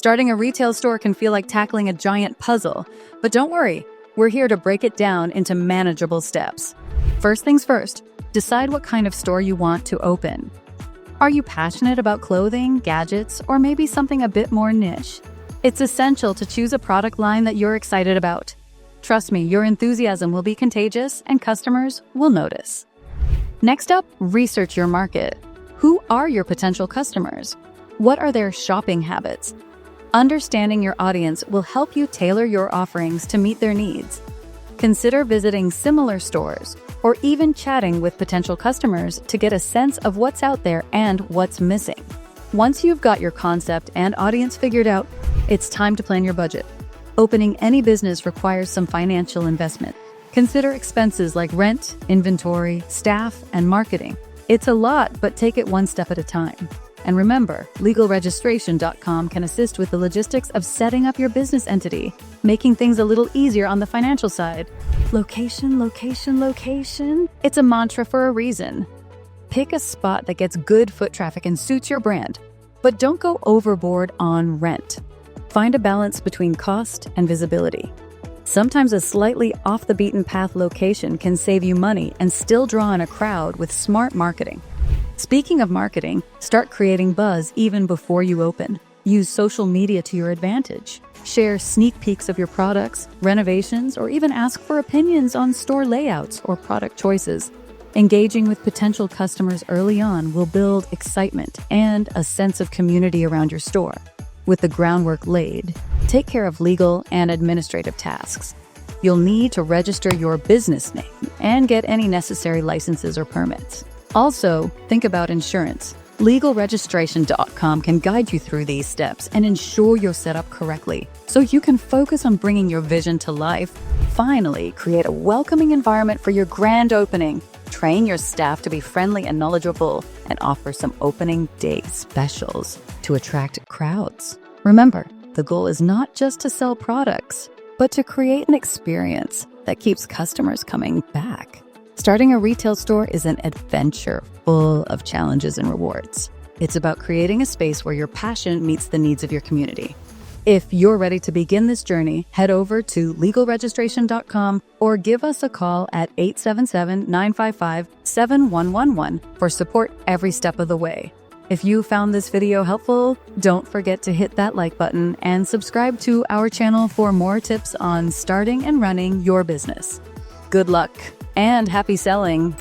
Starting a retail store can feel like tackling a giant puzzle, but don't worry, we're here to break it down into manageable steps. First things first, decide what kind of store you want to open. Are you passionate about clothing, gadgets, or maybe something a bit more niche? It's essential to choose a product line that you're excited about. Trust me, your enthusiasm will be contagious and customers will notice. Next up, research your market. Who are your potential customers? What are their shopping habits? Understanding your audience will help you tailor your offerings to meet their needs. Consider visiting similar stores or even chatting with potential customers to get a sense of what's out there and what's missing. Once you've got your concept and audience figured out, it's time to plan your budget. Opening any business requires some financial investment. Consider expenses like rent, inventory, staff, and marketing. It's a lot, but take it one step at a time. And remember, legalregistration.com can assist with the logistics of setting up your business entity, making things a little easier on the financial side. Location, location, location. It's a mantra for a reason. Pick a spot that gets good foot traffic and suits your brand, but don't go overboard on rent. Find a balance between cost and visibility. Sometimes a slightly off-the-beaten-path location can save you money and still draw in a crowd with smart marketing. Speaking of marketing, start creating buzz even before you open. Use social media to your advantage. Share sneak peeks of your products, renovations, or even ask for opinions on store layouts or product choices. Engaging with potential customers early on will build excitement and a sense of community around your store. With the groundwork laid, take care of legal and administrative tasks. You'll need to register your business name and get any necessary licenses or permits. Also, think about insurance. Legalregistration.com can guide you through these steps and ensure you're set up correctly so you can focus on bringing your vision to life. Finally, create a welcoming environment for your grand opening. Train your staff to be friendly and knowledgeable, and offer some opening day specials to attract crowds. Remember, the goal is not just to sell products, but to create an experience that keeps customers coming back. Starting a retail store is an adventure full of challenges and rewards. It's about creating a space where your passion meets the needs of your community. If you're ready to begin this journey, head over to legalregistration.com or give us a call at 877-955-7111 for support every step of the way. If you found this video helpful, don't forget to hit that like button and subscribe to our channel for more tips on starting and running your business. Good luck and happy selling!